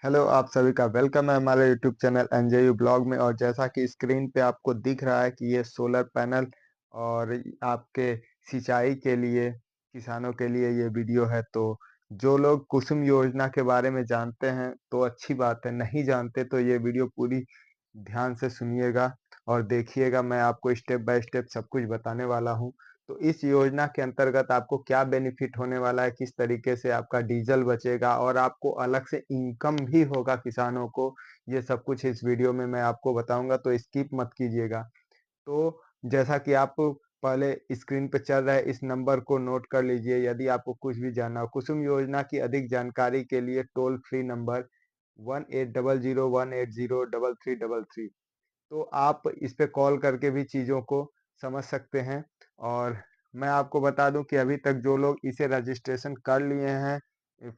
Hello, आप सभी का वेलकम है हमारे यूट्यूब चैनल एनजेयू ब्लॉग में। और जैसा कि स्क्रीन पे आपको दिख रहा है कि ये सोलर पैनल और आपके सिंचाई के लिए किसानों के लिए ये वीडियो है। तो जो लोग कुसुम योजना के बारे में जानते हैं तो अच्छी बात है, नहीं जानते तो ये वीडियो पूरी ध्यान से सुनिएगा और देखिएगा। मैं आपको स्टेप बाय स्टेप सब कुछ बताने वाला हूँ। तो इस योजना के अंतर्गत आपको क्या बेनिफिट होने वाला है, किस तरीके से आपका डीजल बचेगा और आपको अलग से इनकम भी होगा किसानों को, ये सब कुछ इस वीडियो में मैं आपको बताऊंगा, तो स्किप मत कीजिएगा। तो जैसा कि आप पहले स्क्रीन पे चल रहा है, इस नंबर को नोट कर लीजिए यदि आपको कुछ भी जानना हो। कुसुम योजना की अधिक जानकारी के लिए टोल फ्री नंबर 1800 180 3333। तो आप इस पे कॉल करके भी चीज़ों को समझ सकते हैं। और मैं आपको बता दूं कि अभी तक जो लोग इसे रजिस्ट्रेशन कर लिए हैं,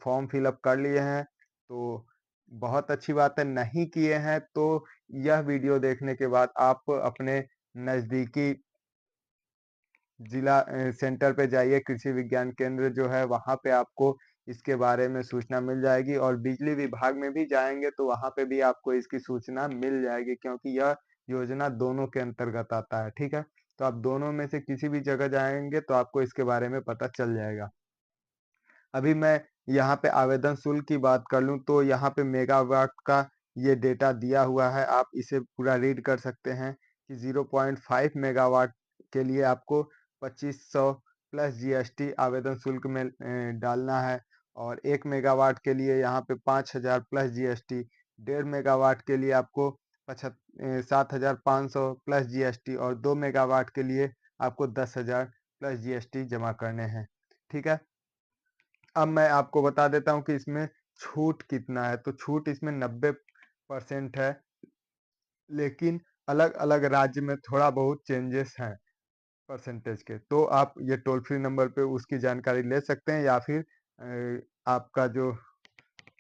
फॉर्म फिलअप कर लिए हैं, तो बहुत अच्छी बात है। नहीं किए हैं तो यह वीडियो देखने के बाद आप अपने नज़दीकी जिला सेंटर पे जाइए, कृषि विज्ञान केंद्र जो है वहाँ पे आपको इसके बारे में सूचना मिल जाएगी। और बिजली विभाग में भी जाएंगे तो वहाँ पे भी आपको इसकी सूचना मिल जाएगी, क्योंकि यह योजना दोनों के अंतर्गत आता है। ठीक है, तो आप दोनों में से किसी भी जगह जाएंगे तो आपको इसके बारे में पता चल जाएगा। अभी मैं यहाँ पे आवेदन शुल्क की बात कर लूँ तो यहाँ पे मेगावाट का ये डेटा दिया हुआ है, आप इसे पूरा रीड कर सकते हैं कि 0.5 मेगावाट के लिए आपको 2500 प्लस जीएसटी आवेदन शुल्क में डालना है। और 1 मेगावाट के लिए यहाँ पे 5000 प्लस जीएसटी, 1.5 मेगावाट के लिए आपको 7500 प्लस जीएसटी और 2 मेगावाट के लिए आपको 10,000 प्लस जीएसटी जमा करने हैं। ठीक है, अब मैं आपको बता देता हूँ कि इसमें छूट कितना है। तो छूट इसमें 90% है, लेकिन अलग-अलग राज्य में थोड़ा बहुत चेंजेस हैं परसेंटेज के। तो आप ये टोल फ्री नंबर पे उसकी जानकारी ले सकते हैं, या फिर आपका जो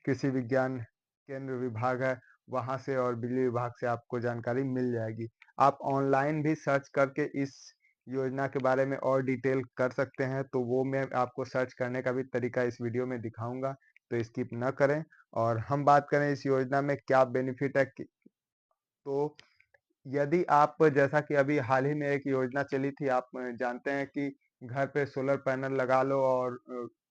कृषि विज्ञान केंद्र विभाग है वहाँ से और बिजली विभाग से आपको जानकारी मिल जाएगी। आप ऑनलाइन भी सर्च करके इस योजना के बारे में और डिटेल कर सकते हैं, तो वो मैं आपको सर्च करने का भी तरीका इस वीडियो में दिखाऊंगा, तो स्किप न करें। और हम बात करें इस योजना में क्या बेनिफिट है तो यदि आप, जैसा कि अभी हाल ही में एक योजना चली थी, आप जानते हैं कि घर पे सोलर पैनल लगा लो और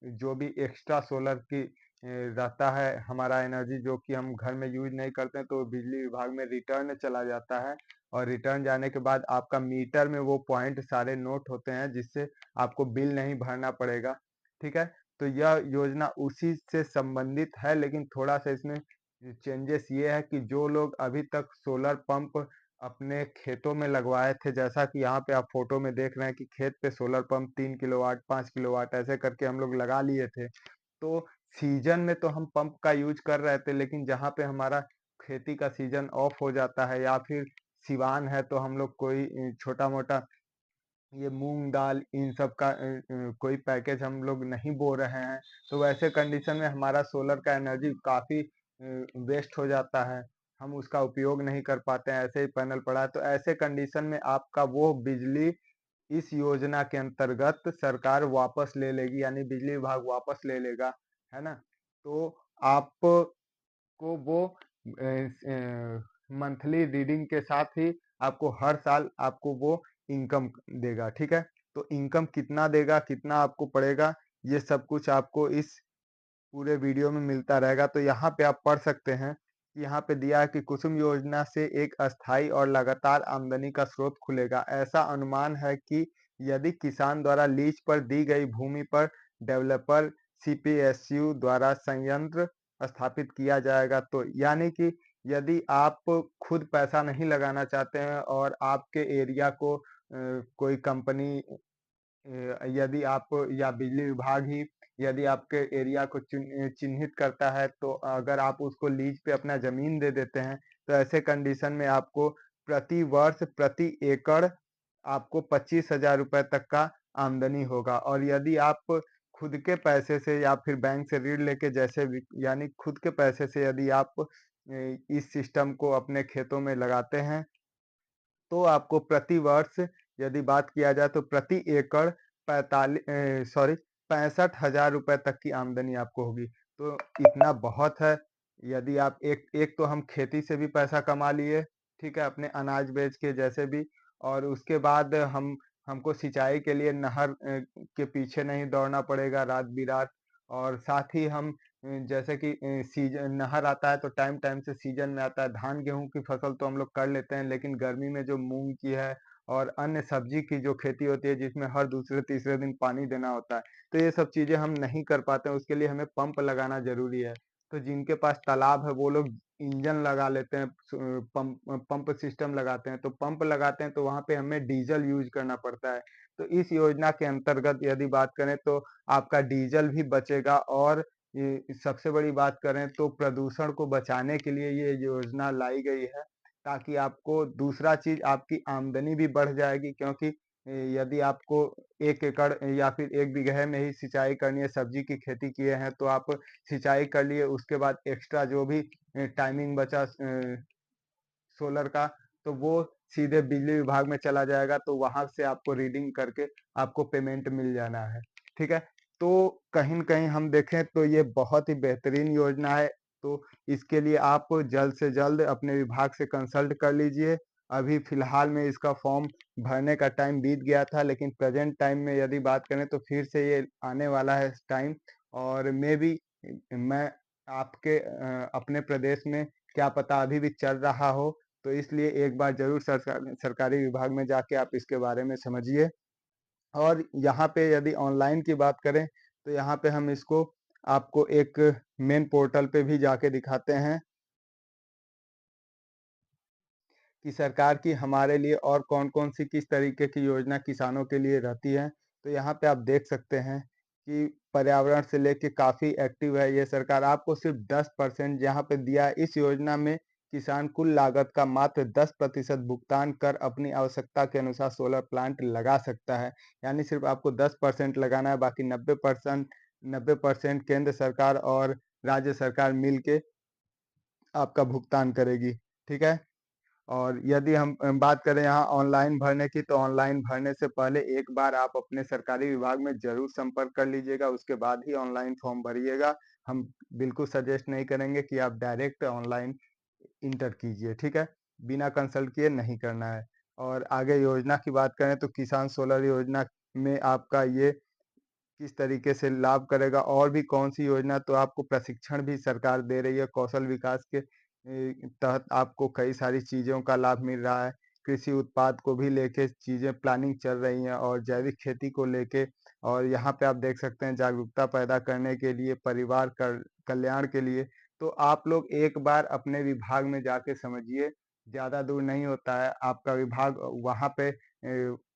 जो भी एक्स्ट्रा सोलर की रहता है हमारा एनर्जी, जो कि हम घर में यूज नहीं करते हैं, तो बिजली विभाग में रिटर्न चला जाता है। और रिटर्न जाने के बाद आपका मीटर में वो पॉइंट सारे नोट होते हैं, जिससे आपको बिल नहीं भरना पड़ेगा। ठीक है, तो यह योजना उसी से संबंधित है, लेकिन थोड़ा सा इसमें चेंजेस ये है कि जो लोग अभी तक सोलर पंप अपने खेतों में लगवाए थे, जैसा कि यहाँ पे आप फोटो में देख रहे हैं कि खेत पे सोलर पंप 3 किलोवाट 5 किलोवाट ऐसे करके हम लोग लगा लिए थे। तो सीजन में तो हम पंप का यूज कर रहे थे, लेकिन जहाँ पे हमारा खेती का सीजन ऑफ हो जाता है या फिर सिवान है, तो हम लोग कोई छोटा मोटा ये मूंग दाल इन सब का कोई पैकेज हम लोग नहीं बो रहे हैं, तो वैसे कंडीशन में हमारा सोलर का एनर्जी काफ़ी वेस्ट हो जाता है, हम उसका उपयोग नहीं कर पाते हैं, ऐसे ही पैनल पड़ा है। तो ऐसे कंडीशन में आपका वो बिजली इस योजना के अंतर्गत सरकार वापस ले लेगी, यानी बिजली विभाग वापस ले लेगा, है ना? तो आपको वो मंथली रीडिंग के साथ ही आपको हर साल आपको वो इनकम देगा। ठीक है, तो इनकम कितना देगा, कितना आपको पड़ेगा, ये सब कुछ आपको इस पूरे वीडियो में मिलता रहेगा। तो यहाँ पे आप पढ़ सकते हैं कि यहाँ पे दिया है कि कुसुम योजना से एक अस्थायी और लगातार आमदनी का स्रोत खुलेगा। ऐसा अनुमान है कि यदि किसान द्वारा लीज पर दी गई भूमि पर डेवलपर सीपीएसयू द्वारा संयंत्र स्थापित किया जाएगा, तो यानी कि यदि आप खुद पैसा नहीं लगाना चाहते हैं और आपके एरिया को कोई कंपनी यदि आप या बिजली विभाग ही यदि आपके एरिया को चिन्हित करता है, तो अगर आप उसको लीज पे अपना जमीन दे देते हैं, तो ऐसे कंडीशन में आपको प्रति वर्ष प्रति एकड़ आपको 25,000 रुपए तक का आमदनी होगा। और यदि आप खुद के पैसे से या फिर बैंक से ऋण लेके, जैसे भी यानी खुद के पैसे से यदि आप इस सिस्टम को अपने खेतों में लगाते हैं, तो आपको प्रति वर्ष यदि बात किया जाए तो प्रति एकड़ 65,000 रुपए तक की आमदनी आपको होगी। तो इतना बहुत है, यदि आप एक एक तो हम खेती से भी पैसा कमा लिए, ठीक है? अपने अनाज बेच के जैसे भी और उसके बाद हमको सिंचाई के लिए नहर के पीछे नहीं दौड़ना पड़ेगा रात-बिरात और साथ ही हम जैसे कि सीज़न नहर आता है तो टाइम-टाइम से सीज़न में आता है। धान-गेहूँ की फसल तो हम लोग कर लेते हैं, लेकिन गर्मी में जो मूँग की है और अन्य सब्ज़ी की जो खेती होती है जिसमें हर दूसरे-तीसरे दिन पानी देना होता है, तो ये सब चीज़ें हम नहीं कर पाते हैं, उसके लिए हमें पंप लगाना ज़रूरी है। तो जिनके पास तालाब है वो लोग इंजन लगा लेते हैं पंप सिस्टम लगाते हैं तो पंप लगाते हैं तो वहाँ पे हमें डीजल यूज़ करना पड़ता है। तो इस योजना के अंतर्गत यदि बात करें तो आपका डीजल भी बचेगा और ये सबसे बड़ी बात करें तो प्रदूषण को बचाने के लिए ये योजना लाई गई है ताकि आपको दूसरा चीज़ आपकी आमदनी भी बढ़ जाएगी क्योंकि यदि आपको 1 एकड़ या फिर 1 बीघे में ही सिंचाई करनी है, सब्जी की खेती किए हैं तो आप सिंचाई कर लिए, उसके बाद एक्स्ट्रा जो भी टाइमिंग बचा सोलर का, तो वो सीधे बिजली विभाग में चला जाएगा, तो वहाँ से आपको रीडिंग करके आपको पेमेंट मिल जाना है, ठीक है? तो कहीं न कहीं हम देखें तो ये बहुत ही बेहतरीन योजना है, तो इसके लिए आप जल्द से जल्द अपने विभाग से कंसल्ट कर लीजिए। अभी फ़िलहाल में इसका फॉर्म भरने का टाइम बीत गया था, लेकिन प्रेज़ेंट टाइम में यदि बात करें तो फिर से ये आने वाला है टाइम और मैं आपके अपने प्रदेश में क्या पता अभी भी चल रहा हो, तो इसलिए एक बार ज़रूर सरकारी विभाग में जाके आप इसके बारे में समझिए। और यहाँ पे यदि ऑनलाइन की बात करें, तो यहाँ पे हम इसको आपको एक मेन पोर्टल पे भी जाके दिखाते हैं कि सरकार की हमारे लिए और कौन-कौन सी किस तरीके की योजना किसानों के लिए रहती है। तो यहाँ पे आप देख सकते हैं कि पर्यावरण से लेके काफ़ी एक्टिव है ये सरकार। आपको सिर्फ़ 10% यहाँ पे दिया है। इस योजना में किसान कुल लागत का मात्र 10% भुगतान कर अपनी आवश्यकता के अनुसार सोलर प्लांट लगा सकता है। यानी सिर्फ़ आपको 10% लगाना है, बाकी 90% केंद्र सरकार और राज्य सरकार मिल के आपका भुगतान करेगी। ठीक है? और यदि हम बात करें यहाँ ऑनलाइन भरने की, तो ऑनलाइन भरने से पहले एक बार आप अपने सरकारी विभाग में ज़रूर संपर्क कर लीजिएगा, उसके बाद ही ऑनलाइन फॉर्म भरिएगा। हम बिल्कुल सजेस्ट नहीं करेंगे कि आप डायरेक्ट ऑनलाइन इंटर कीजिए, ठीक है? बिना कंसल्ट किए नहीं करना है। और आगे योजना की बात करें तो किसान सोलर योजना में आपका ये किस तरीके से लाभ करेगा और भी कौन-सी योजना तो आपको प्रशिक्षण भी सरकार दे रही है, कौशल विकास के तहत आपको कई सारी चीज़ों का लाभ मिल रहा है। कृषि उत्पाद को भी लेके चीज़ें प्लानिंग चल रही हैं और जैविक खेती को लेके और यहाँ पे आप देख सकते हैं जागरूकता पैदा करने के लिए, परिवार कल्याण के लिए। तो आप लोग एक बार अपने विभाग में जाके समझिए, ज़्यादा दूर नहीं होता है, आपका विभाग वहाँ पे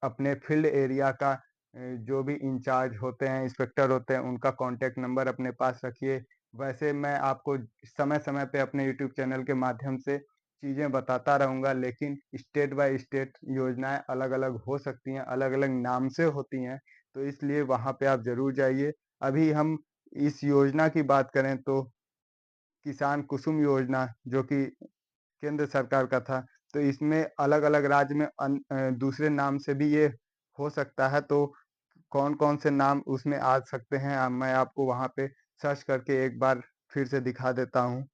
अपने फील्ड एरिया का जो भी इंचार्ज होते हैं, इंस्पेक्टर होते हैं, उनका कॉन्टैक्ट नंबर अपने पास रखिए। वैसे मैं आपको समय-समय पे अपने यूट्यूब चैनल के माध्यम से चीज़ें बताता रहूँगा, लेकिन स्टेट बाय स्टेट योजनाएँ अलग-अलग हो सकती हैं, अलग-अलग नाम से होती हैं, तो इसलिए वहाँ पे आप ज़रूर जाइए। अभी हम इस योजना की बात करें तो किसान कुसुम योजना जो कि केंद्र सरकार का था, तो इसमें अलग-अलग राज्य में दूसरे नाम से भी ये हो सकता है, तो कौन-कौन से नाम उसमें आ सकते हैं मैं आपको वहाँ पे सर्च करके एक बार फिर से दिखा देता हूँ।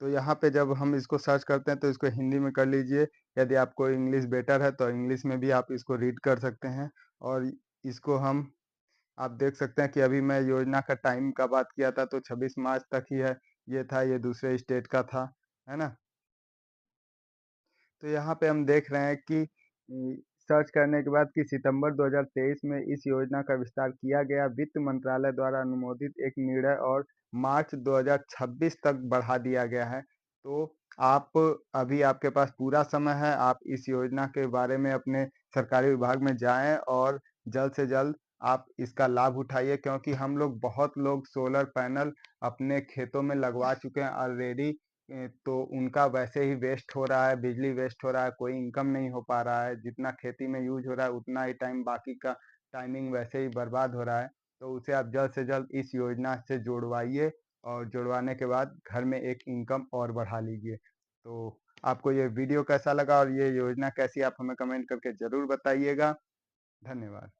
तो यहाँ पे जब हम इसको सर्च करते हैं तो इसको हिंदी में कर लीजिए, यदि आपको इंग्लिश बेटर है तो इंग्लिश में भी आप इसको रीड कर सकते हैं और इसको हम आप देख सकते हैं कि अभी मैं योजना का टाइम का बात किया था तो 26 मार्च तक ही है, ये था, ये दूसरे स्टेट का था, है ना? तो यहाँ पे हम देख रहे हैं कि सर्च करने के बाद कि सितंबर 2023 में इस योजना का विस्तार किया गया। वित्त मंत्रालय द्वारा अनुमोदित एक निर्णय और मार्च 2026 तक बढ़ा दिया गया है। तो आप अभी आपके पास पूरा समय है, आप इस योजना के बारे में अपने सरकारी विभाग में जाएँ और जल्द से जल्द आप इसका लाभ उठाइए क्योंकि हम लोग बहुत लोग सोलर पैनल अपने खेतों में लगवा चुके हैं ऑलरेडी तो उनका वैसे ही वेस्ट हो रहा है, बिजली वेस्ट हो रहा है, कोई इनकम नहीं हो पा रहा है, जितना खेती में यूज़ हो रहा है उतना ही टाइम बाकी का टाइमिंग वैसे ही बर्बाद हो रहा है। तो उसे आप जल्द से जल्द इस योजना से जुड़वाइए और जुड़वाने के बाद घर में एक इनकम और बढ़ा लीजिए। तो आपको ये वीडियो कैसा लगा और ये योजना कैसी आप हमें कमेंट करके ज़रूर बताइएगा। धन्यवाद।